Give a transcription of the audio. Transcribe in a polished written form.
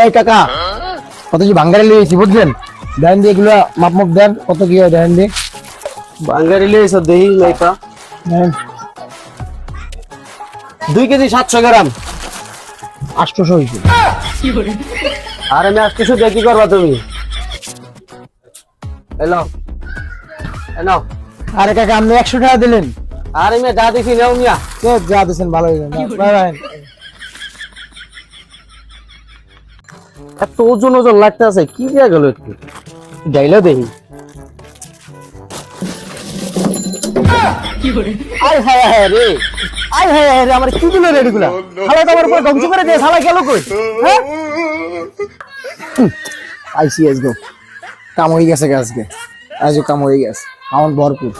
এই কাকা, কত যে বাঙ্গারি লিয়েছি বুঝলেন? দেন দিয়ে এগুলো মাপ মাপ দেন, কত কি হয় দেন দিয়ে। বাঙ্গারি লিয়েছ দেহি লাইকা নেন 2 কেজি 700 গ্রাম। 800 হয়েছে। আর আমি 800 দিয়ে কি করবা তুমি? এলো এনো। আরে কাকা আপনি 100 টাকা দিলেন। আর আমি যা দিছি নাও মিয়া। যা দিচ্ছেন ভালো হয়ে গেল। Bye bye. এত ওজন ওজন লাগতে আছে, কি দিয়া গেল একটু ডাইলা দেহি। আয় হায় হায় রে, আয় হায় হায় রে, আমার কি দিল রে এগুলা? শালা তো আমার উপর ধ্বংস করে দিয়ে শালা গেল কই? হ্যাঁ আইসি আজকে কাম হয়ে গেছে আজকে, আজকে কাম হয়ে গেছে আমার ভরপুর।